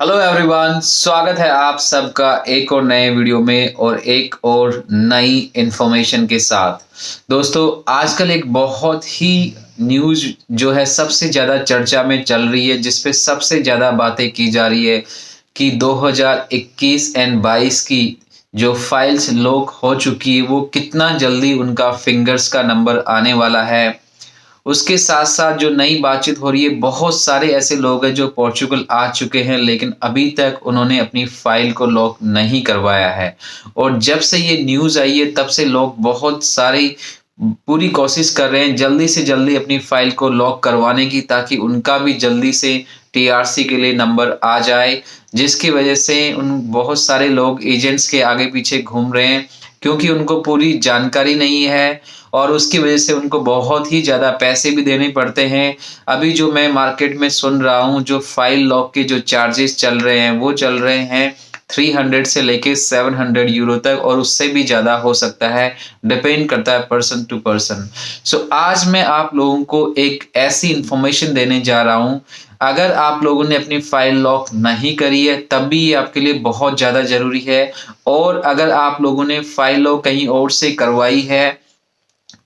Hello everyone, स्वागत है आप सबका एक और नए वीडियो में और एक और नई इंफॉर्मेशन के साथ। दोस्तों, आजकल एक बहुत ही न्यूज़ जो है सबसे ज़्यादा चर्चा में चल रही है, जिस पे सबसे ज़्यादा बातें की जा रही है कि 2021 एंड 22 की जो फाइल्स लॉक हो चुकी है वो कितना जल्दी उनका फिंगर्स का नंबर आने वाला है। उसके साथ-साथ जो नई बातचीत हो रही है, बहुत सारे ऐसे लोग हैं जो पोर्चुगल आ चुके हैं, लेकिन अभी तक उन्होंने अपनी फ़ाइल को लॉक नहीं करवाया है। और जब से ये न्यूज़ आई है, तब से लोग बहुत सारी पूरी कोशिश कर रहे हैं जल्दी से जल्दी अपनी फ़ाइल को लॉक करवाने की, ताकि उनका भी जल्दी से टीआरसी के लिए नंबर आ जाए। जिसकी वजह से उन बहुत सारे लोग एजेंट्स के आगे-पीछे घूम रहे हैं, क्योंकि उनको पूरी जानकारी नहीं है और उसकी वजह से उनको बहुत ही ज़्यादा पैसे भी देने पड़ते हैं। अभी जो मैं मार्केट में सुन रहा हूँ, जो फाइल लॉक के जो चार्जेस चल रहे हैं, वो चल रहे हैं 300 से लेके 700 यूरो तक, और उससे भी ज़्यादा हो सकता है, डिपेंड करता है पर्सन टू पर्सन। सो आज मैं आप लोगों को एक ऐसी इन्फॉर्मेशन देने जा रहा हूँ, अगर आप लोगों ने अपनी फाइल लॉक नहीं करी है, तब भी ये आपके लिए बहुत ज़्यादा ज़रूरी है। और अगर आप लोगों ने फाइल लॉक कहीं और से करवाई है,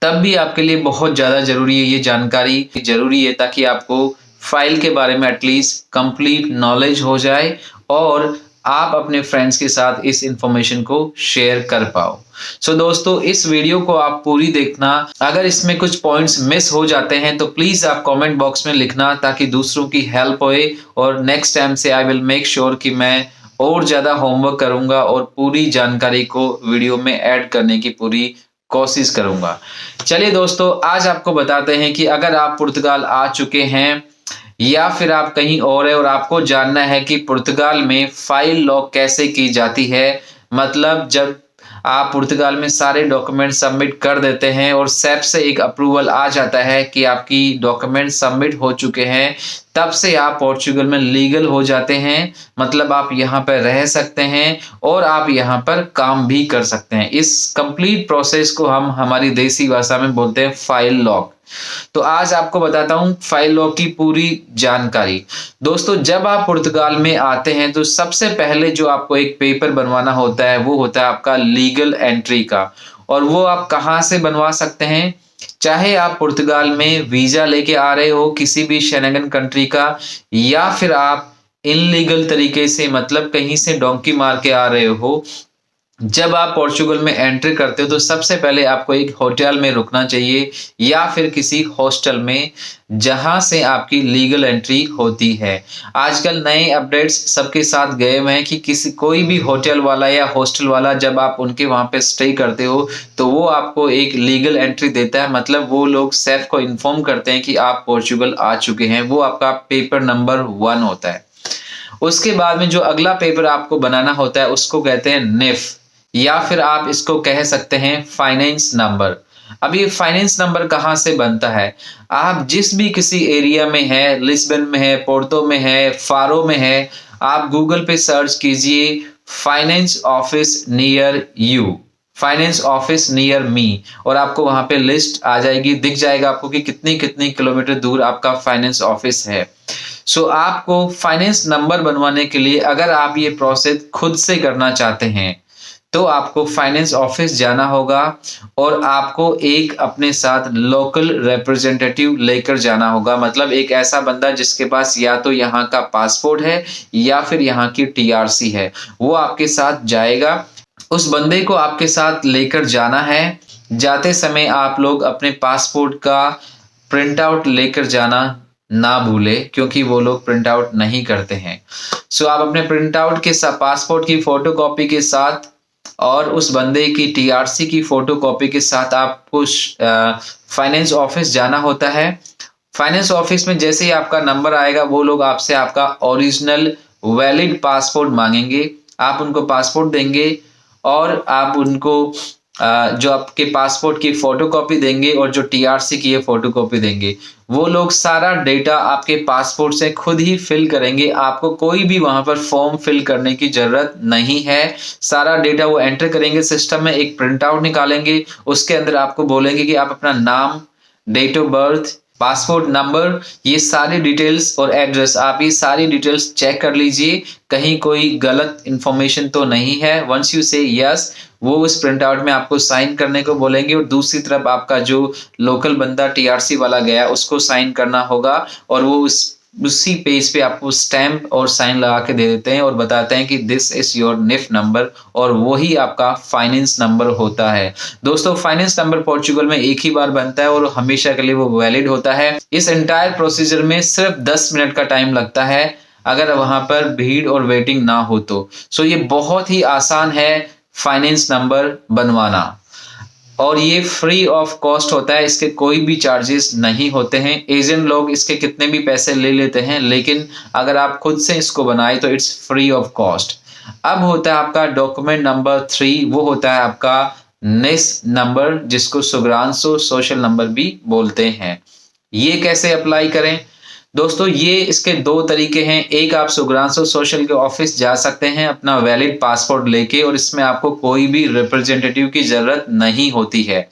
तब भी आपके लिए बहुत ज़्यादा ज़रूरी है, ये जानकारी ज़रूरी है, ताकि आपको फ़ाइल के बारे में एटलीस्ट कंप्लीट नॉलेज हो जाए और आप अपने फ्रेंड्स के साथ इस इन्फॉर्मेशन को शेयर कर पाओ। सो दोस्तों, इस वीडियो को आप पूरी देखना। अगर इसमें कुछ पॉइंट्स मिस हो जाते हैं तो प्लीज़ आप कमेंट बॉक्स में लिखना, ताकि दूसरों की हेल्प होए। और नेक्स्ट टाइम से आई विल मेक श्योर कि मैं और ज़्यादा होमवर्क करूँगा और पूरी जानकारी को वीडियो में ऐड करने की पूरी कोशिश करूंगा। चलिए दोस्तों, आज आपको बताते हैं कि अगर आप पुर्तगाल आ चुके हैं या फिर आप कहीं और है और आपको जानना है कि पुर्तगाल में फाइल लॉक कैसे की जाती है। मतलब जब आप पुर्तगाल में सारे डॉक्यूमेंट सबमिट कर देते हैं और सेप से एक अप्रूवल आ जाता है कि आपकी डॉक्यूमेंट सबमिट हो चुके हैं, तब से आप पोर्चुगल में लीगल हो जाते हैं। मतलब आप यहाँ पर रह सकते हैं और आप यहाँ पर काम भी कर सकते हैं। इस कंप्लीट प्रोसेस को हम हमारी देसी भाषा में बोलते हैं फाइल लॉक। तो आज आपको बताता हूँ फाइल लॉक की पूरी जानकारी। दोस्तों, जब आप पुर्तगाल में आते हैं तो सबसे पहले जो आपको एक पेपर बनवाना होता है, वो होता है आपका लीगल एंट्री का। और वो आप कहाँ से बनवा सकते हैं? चाहे आप पुर्तगाल में वीजा लेके आ रहे हो किसी भी शेंगन कंट्री का, या फिर आप इनलीगल तरीके से, मतलब कहीं से डोंकी मार के आ रहे हो, जब आप पोर्चुगल में एंट्री करते हो तो सबसे पहले आपको एक होटल में रुकना चाहिए या फिर किसी हॉस्टल में, जहां से आपकी लीगल एंट्री होती है। आजकल नए अपडेट्स सबके साथ गए हुए हैं कि कोई भी होटल वाला या हॉस्टल वाला, जब आप उनके वहां पे स्टे करते हो तो वो आपको एक लीगल एंट्री देता है। मतलब वो लोग सेफ को इन्फॉर्म करते हैं कि आप पोर्चुगल आ चुके हैं। वो आपका पेपर नंबर 1 होता है। उसके बाद में जो अगला पेपर आपको बनाना होता है उसको कहते हैं नेफ, या फिर आप इसको कह सकते हैं फाइनेंस नंबर। अब ये फाइनेंस नंबर कहाँ से बनता है? आप जिस भी किसी एरिया में है, लिस्बन में है, पोर्तो में है, फारो में है, आप गूगल पे सर्च कीजिए finance office near you, finance office near me, और आपको वहां पे लिस्ट आ जाएगी, दिख जाएगा आपको कि कितनी कितनी किलोमीटर दूर आपका फाइनेंस ऑफिस है। सो आपको फाइनेंस नंबर बनवाने के लिए, अगर आप ये प्रोसेस खुद से करना चाहते हैं, तो आपको फाइनेंस ऑफिस जाना होगा और आपको एक अपने साथ लोकल रिप्रेजेंटेटिव लेकर जाना होगा। मतलब एक ऐसा बंदा जिसके पास या तो यहाँ का पासपोर्ट है या फिर यहाँ की टीआरसी है, वो आपके साथ जाएगा। उस बंदे को आपके साथ लेकर जाना है। जाते समय आप लोग अपने पासपोर्ट का प्रिंट आउट लेकर जाना ना भूले, क्योंकि वो लोग प्रिंट आउट नहीं करते हैं। सो आप अपने प्रिंट आउट के साथ, पासपोर्ट की फोटोकॉपी के साथ और उस बंदे की टीआरसी की फोटोकॉपी के साथ आपको फाइनेंस ऑफिस जाना होता है। फाइनेंस ऑफिस में जैसे ही आपका नंबर आएगा, वो लोग आपसे आपका ओरिजिनल वैलिड पासपोर्ट मांगेंगे। आप उनको पासपोर्ट देंगे और आप उनको जो आपके पासपोर्ट की फोटोकॉपी देंगे और जो टीआरसी की फोटोकॉपी देंगे। वो लोग सारा डेटा आपके पासपोर्ट से खुद ही फिल करेंगे। आपको कोई भी वहां पर फॉर्म फिल करने की जरूरत नहीं है। सारा डेटा वो एंटर करेंगे सिस्टम में, एक प्रिंट आउट निकालेंगे, उसके अंदर आपको बोलेंगे कि आप अपना नाम, date of birth, passport number, ये सारी डिटेल्स और एड्रेस, आप ये सारी डिटेल्स चेक कर लीजिए कहीं कोई गलत इंफॉर्मेशन तो नहीं है। वंस यू से यस, वो उस प्रिंट आउट में आपको साइन करने को बोलेंगे और दूसरी तरफ आपका जो लोकल बंदा टीआरसी वाला गया उसको साइन करना होगा और वो उसी पेज पे आपको स्टैम्प और साइन लगा के दे देते हैं और बताते हैं कि this is your nif number, और वही आपका फाइनेंस नंबर होता है। दोस्तों, फाइनेंस नंबर पोर्चुगल में एक ही बार बनता है और हमेशा के लिए वो वैलिड होता है। इस एंटायर प्रोसीजर में सिर्फ 10 मिनट का टाइम लगता है अगर वहां पर भीड़ और वेटिंग ना हो तो। सो ये बहुत ही आसान है फाइनेंस नंबर बनवाना और ये फ्री ऑफ कॉस्ट होता है, इसके कोई भी चार्जेस नहीं होते हैं। एजेंट लोग इसके कितने भी पैसे ले लेते हैं, लेकिन अगर आप खुद से इसको बनाए तो इट्स फ्री ऑफ कॉस्ट। अब होता है आपका डॉक्यूमेंट नंबर 3, वो होता है आपका निस नंबर, जिसको सुग्रांसो सोशल नंबर भी बोलते हैं। ये कैसे अप्लाई करें दोस्तों? ये इसके 2 तरीके हैं। एक, आप सुग्रांसो सोशल के ऑफिस जा सकते हैं अपना वैलिड पासपोर्ट लेके, और इसमें आपको कोई भी रिप्रेजेंटेटिव की जरूरत नहीं होती है।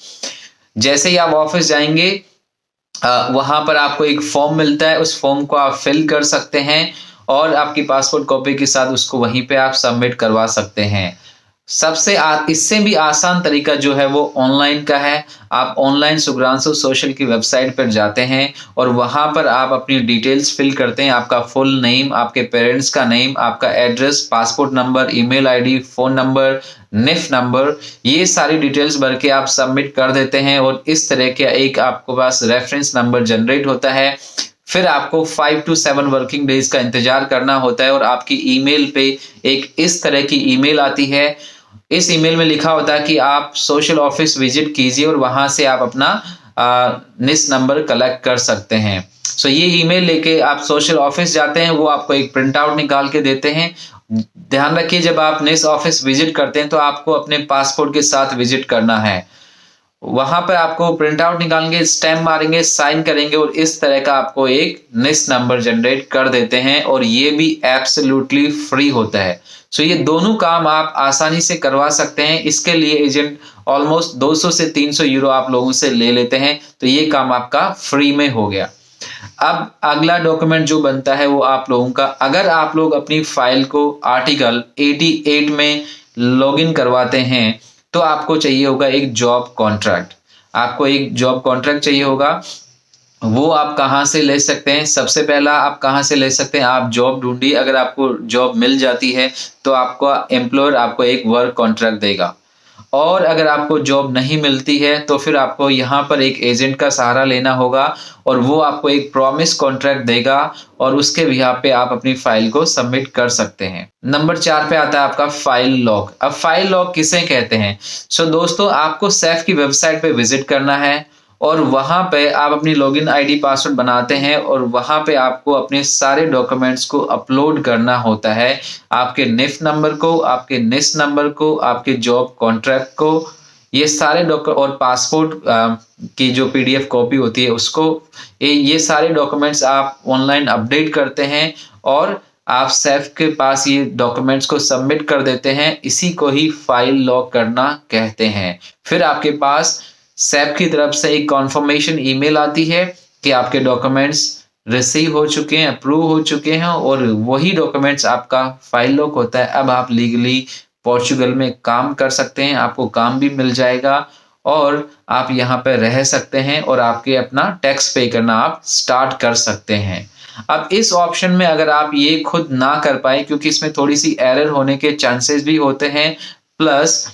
जैसे ही आप ऑफिस जाएंगे वहां पर आपको एक फॉर्म मिलता है, उस फॉर्म को आप फिल कर सकते हैं और आपकी पासपोर्ट कॉपी के साथ उसको वहीं पे आप सबमिट करवा सकते हैं। इससे भी आसान तरीका जो है वो ऑनलाइन का है। आप ऑनलाइन सुग्रांसो सोशल की वेबसाइट पर जाते हैं और वहां पर आप अपनी डिटेल्स फिल करते हैं, आपका फुल नेम, आपके पेरेंट्स का नेम, आपका address, passport number, email ID, phone number, nif number, ये सारी डिटेल्स भर के आप सबमिट कर देते हैं और इस तरह के एक आपके पास रेफरेंस नंबर जनरेट होता है। फिर आपको 5 to 7 वर्किंग डेज का इंतजार करना होता है और आपकी ईमेल पे एक इस तरह की ईमेल आती है। इस ईमेल में लिखा होता है कि आप सोशल ऑफिस विजिट कीजिए और वहां से आप अपना निस नंबर कलेक्ट कर सकते हैं। सो ये ईमेल लेके आप सोशल ऑफिस जाते हैं, वो आपको एक प्रिंट आउट निकाल के देते हैं। ध्यान रखिए, जब आप निस ऑफिस विजिट करते हैं तो आपको अपने पासपोर्ट के साथ विजिट करना है। वहां पर आपको प्रिंट आउट निकालेंगे, स्टैम्प मारेंगे, साइन करेंगे और इस तरह का आपको एक निस नंबर जनरेट कर देते हैं और ये भी एब्सोल्युटली फ्री होता है। सो ये दोनों काम आप आसानी से करवा सकते हैं। इसके लिए एजेंट ऑलमोस्ट 200 से 300 यूरो आप लोगों से ले लेते हैं, तो ये काम आपका फ्री में हो गया। अब अगला डॉक्यूमेंट जो बनता है वो आप लोगों का, अगर आप लोग अपनी फाइल को आर्टिकल 88 में लॉगिन करवाते हैं तो आपको चाहिए होगा एक जॉब कॉन्ट्रैक्ट। आपको एक जॉब कॉन्ट्रैक्ट चाहिए होगा। वो आप कहाँ से ले सकते हैं? सबसे पहला आप कहाँ से ले सकते हैं, आप जॉब ढूंढिए। अगर आपको जॉब मिल जाती है तो आपका एम्प्लॉयर आपको एक वर्क कॉन्ट्रैक्ट देगा, और अगर आपको जॉब नहीं मिलती है तो फिर आपको यहाँ पर एक एजेंट का सहारा लेना होगा और वो आपको एक प्रॉमिस कॉन्ट्रैक्ट देगा और उसके बिहाफ पे आप अपनी फाइल को सबमिट कर सकते हैं। नंबर 4 पे आता है आपका फाइल लॉक। अब फाइल लॉक किसे कहते हैं? सो दोस्तों, आपको सैफ की वेबसाइट पे विजिट करना है और वहां पे आप अपनी लॉगिन आईडी पासवर्ड बनाते हैं और वहां पे आपको अपने सारे डॉक्यूमेंट्स को अपलोड करना होता है। आपके निफ नंबर को, आपके निस नंबर को, आपके जॉब कॉन्ट्रैक्ट को, ये सारे डॉक्यूमेंट और पासपोर्ट की जो पीडीएफ कॉपी होती है उसको, ये सारे डॉक्यूमेंट्स आप ऑनलाइन अपडेट करते हैं और आप सैफ के पास ये डॉक्यूमेंट्स को सबमिट कर देते हैं। इसी को ही फाइल लॉक करना कहते हैं। फिर आपके पास सैप की तरफ से एक कॉन्फर्मेशन ईमेल आती है कि आपके डॉक्यूमेंट्स रिसीव हो चुके हैं, अप्रूव हो चुके हैं, और वही डॉक्यूमेंट्स आपका फाइल लॉक होता है। अब आप लीगली पोर्चुगल में काम कर सकते हैं, आपको काम भी मिल जाएगा और आप यहाँ पे रह सकते हैं और आपके अपना टैक्स पे करना आप स्टार्ट कर सकते हैं। अब इस ऑप्शन में अगर आप ये खुद ना कर पाए, क्योंकि इसमें थोड़ी सी एरर होने के चांसेस भी होते हैं, प्लस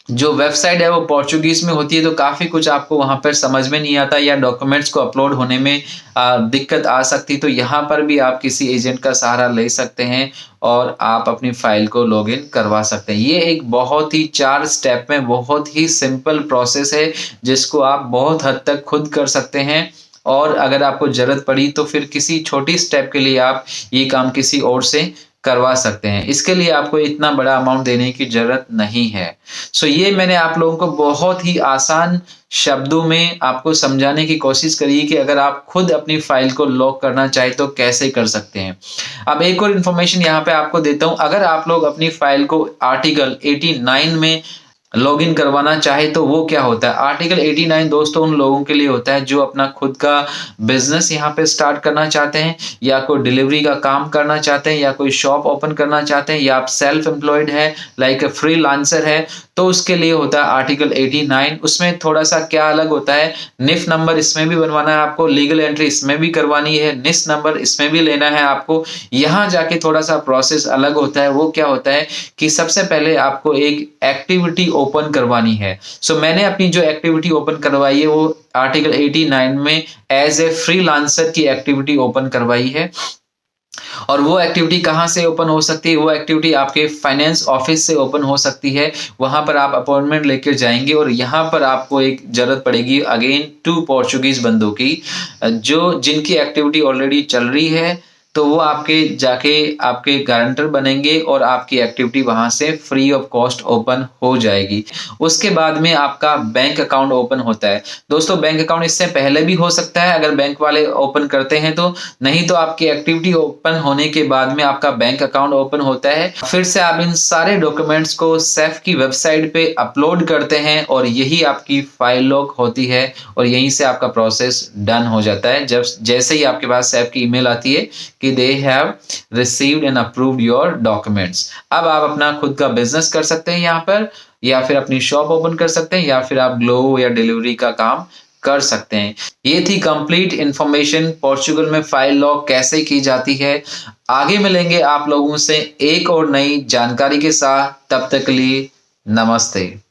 जो वेबसाइट है वो पोर्चुगीज में होती है तो काफी कुछ आपको वहां पर समझ में नहीं आता या डॉक्यूमेंट्स को अपलोड होने में दिक्कत आ सकती, तो यहाँ पर भी आप किसी एजेंट का सहारा ले सकते हैं और आप अपनी फाइल को लॉगिन करवा सकते हैं। ये एक बहुत ही 4 स्टेप में बहुत ही सिंपल प्रोसेस है जिसको आप बहुत हद तक खुद कर सकते हैं, और अगर आपको जरूरत पड़ी तो फिर किसी छोटी स्टेप के लिए आप ये काम किसी और से करवा सकते हैं। इसके लिए आपको इतना बड़ा अमाउंट देने की जरूरत नहीं है। सो ये मैंने आप लोगों को बहुत ही आसान शब्दों में आपको समझाने की कोशिश करी कि अगर आप खुद अपनी फाइल को लॉक करना चाहे तो कैसे कर सकते हैं। अब एक और इन्फॉर्मेशन यहाँ पे आपको देता हूँ, अगर आप लोग अपनी फाइल को आर्टिकल 89 में लॉगिन करवाना चाहे तो वो क्या होता है। आर्टिकल 89 दोस्तों उन लोगों के लिए होता है जो अपना खुद का बिजनेस यहाँ पे स्टार्ट करना चाहते हैं, या कोई डिलीवरी का काम करना चाहते हैं, या कोई शॉप ओपन करना चाहते हैं, या आप सेल्फ एम्प्लॉयड है लाइक फ्रीलांसर है, तो उसके लिए होता है आर्टिकल 89। उसमें थोड़ा सा क्या अलग होता है, निफ नंबर इसमें भी बनवाना है आपको, लीगल एंट्री इसमें भी करवानी है, निस नंबर इसमें भी लेना है आपको। यहाँ जाके थोड़ा सा प्रोसेस अलग होता है। वो क्या होता है कि सबसे पहले आपको एक एक्टिविटी ओपन करवानी है। सो मैंने अपनी जो एक्टिविटी ओपन करवाई है वो आर्टिकल 89 में एज ए फ्रीलांसर की एक्टिविटी ओपन करवाई है। और वो एक्टिविटी कहाँ से ओपन हो सकती है, वो एक्टिविटी आपके फाइनेंस ऑफिस से ओपन हो सकती है। वहां पर आप अपॉइंटमेंट लेकर जाएंगे और यहाँ पर आपको एक जरूरत पड़ेगी अगेन 2 पोर्चुगीज बंदों की, जो जिनकी एक्टिविटी ऑलरेडी चल रही है। तो वो आपके जाके आपके गारंटर बनेंगे और आपकी एक्टिविटी वहां से फ्री ऑफ कॉस्ट ओपन हो जाएगी। उसके बाद में आपका बैंक अकाउंट ओपन होता है। दोस्तों बैंक अकाउंट इससे पहले भी हो सकता है अगर बैंक वाले ओपन करते हैं तो, नहीं तो आपकी एक्टिविटी ओपन होने के बाद में आपका बैंक अकाउंट ओपन होता है। फिर से आप इन सारे डॉक्यूमेंट्स को सैफ की वेबसाइट पे अपलोड करते हैं और यही आपकी फाइल लॉक होती है और यहीं से आपका प्रोसेस डन हो जाता है। जब जैसे ही आपके पास सैफ की ईमेल आती है कि they have received and approved your documents, अब आप अपना खुद का बिजनेस कर सकते हैं यहाँ पर, या फिर अपनी शॉप ओपन कर सकते हैं, या फिर आप ग्लो या डिलीवरी का काम कर सकते हैं। ये थी कंप्लीट इंफॉर्मेशन पोर्चुगल में फाइल लॉक कैसे की जाती है। आगे मिलेंगे आप लोगों से एक और नई जानकारी के साथ, तब तक के लिए नमस्ते।